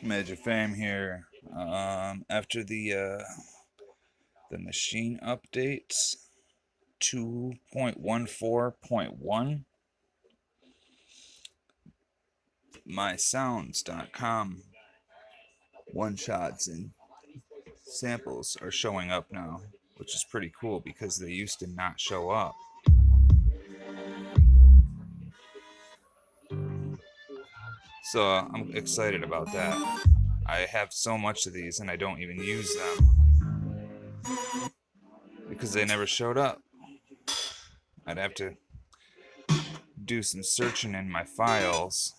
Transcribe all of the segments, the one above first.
Major Fame here. After the Maschine updates 2.14.1, mysounds.com one-shots and samples are showing up now, which is pretty cool because they used to not show up. So I'm excited about that. I have so much of these and I don't even use them because they never showed up. I'd have to do some searching in my files.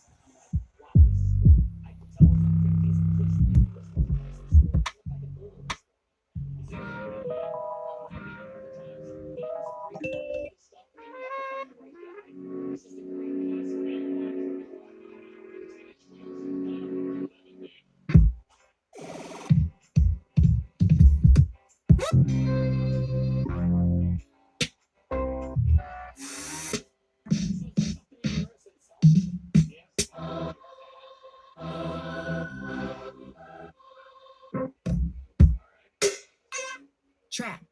Track.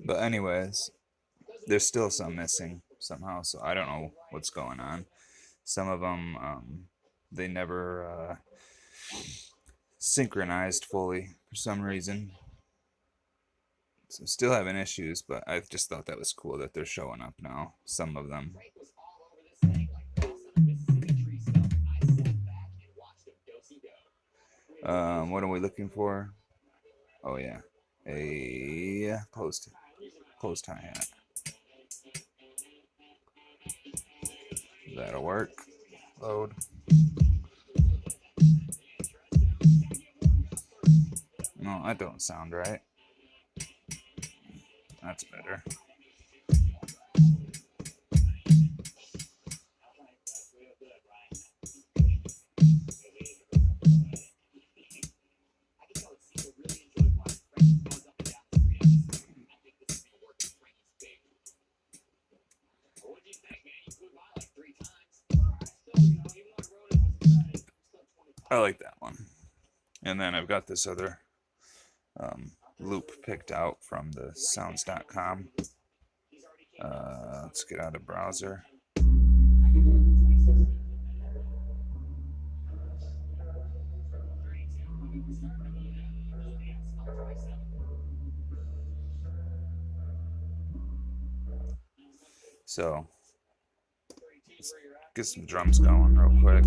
But anyways, there's still some missing somehow, so I don't know what's going on. Some of them, they never synchronized fully for some reason. So still having issues, but I just thought that was cool that they're showing up now, some of them. What are we looking for? Oh yeah, a closed hi-hat. That'll work. Load. No, that don't sound right. That's better. I like that one. And then I've got this other loop picked out from the sounds.com. Let's get out of browser. So let's get some drums going real quick.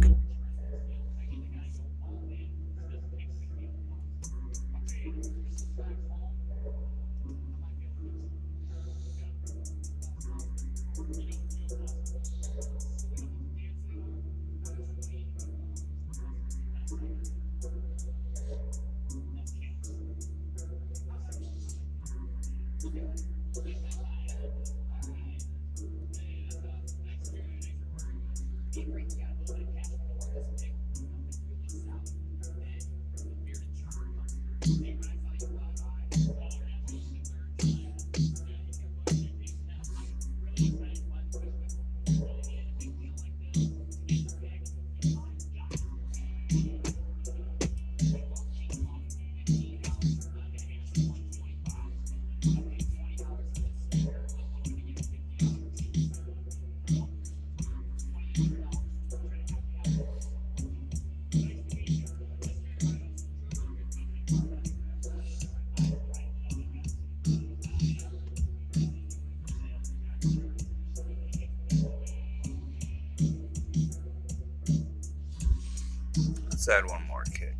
Let's add one more kick.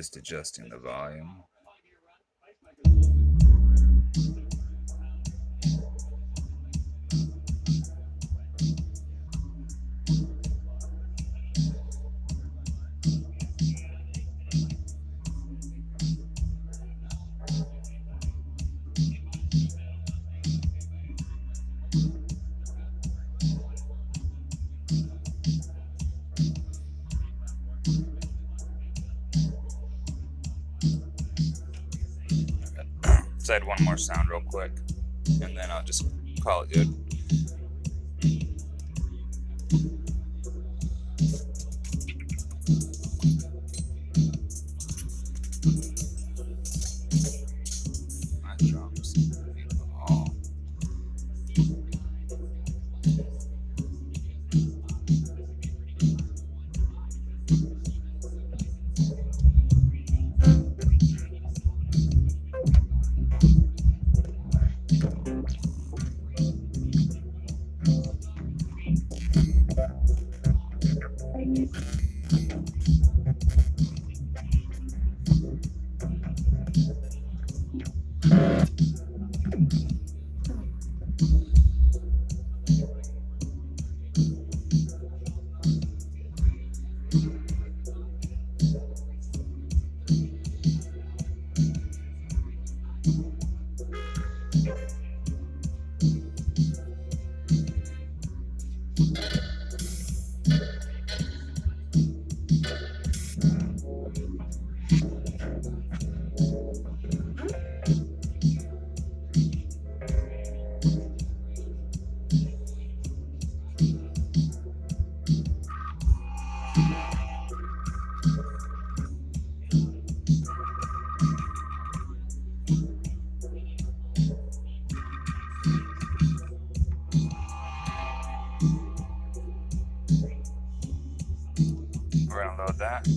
just adjusting the volume. Let's add one more sound real quick, and then I'll just call it good. My drums. Oh. We're gonna load that.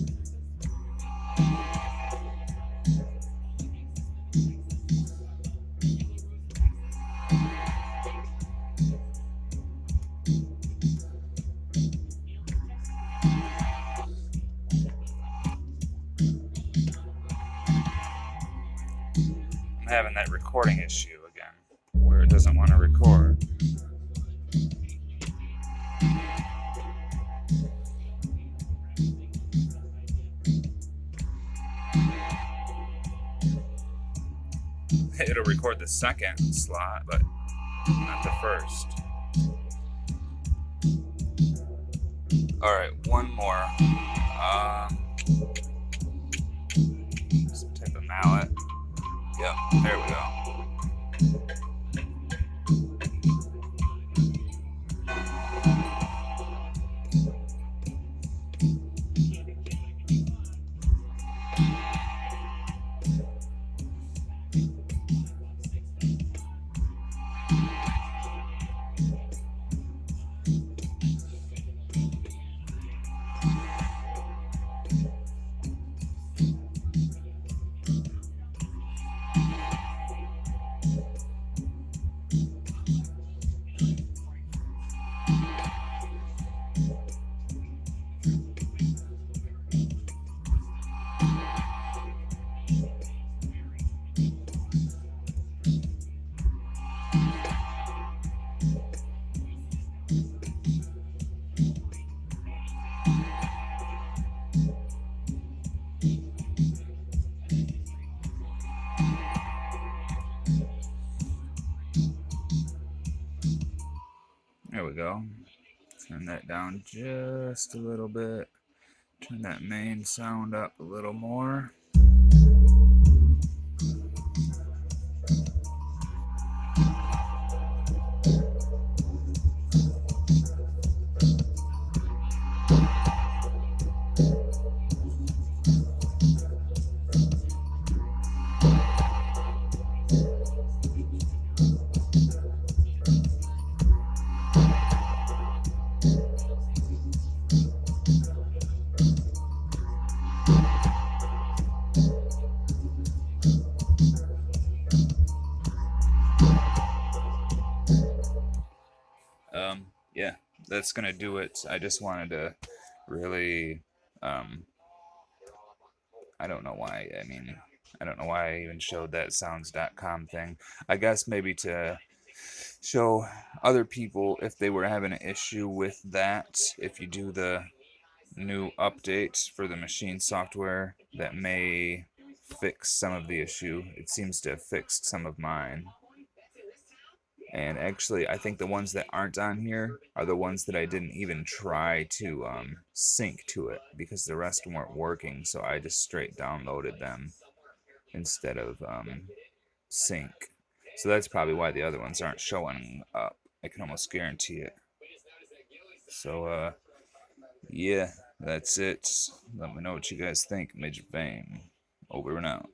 I'm having that recording issue again, where it doesn't want to record. It'll record the second slot, but not the first. Alright, one more. Some type of mallet. Yep, there we go. There we go. Turn that down just a little bit. Turn that main sound up a little more. Yeah, that's gonna do it. I just wanted to really I don't know why. I mean, I don't know why I even showed that sounds.com thing. I guess maybe to show other people if they were having an issue with that. If you do the new update for the Maschine software, that may fix some of the issue. It seems to have fixed some of mine. And actually, I think the ones that aren't on here are the ones that I didn't even try to sync to it because the rest weren't working. So I just straight downloaded them instead of sync. So that's probably why the other ones aren't showing up. I can almost guarantee it. So, yeah, that's it. Let me know what you guys think. Major Fame. Over and out.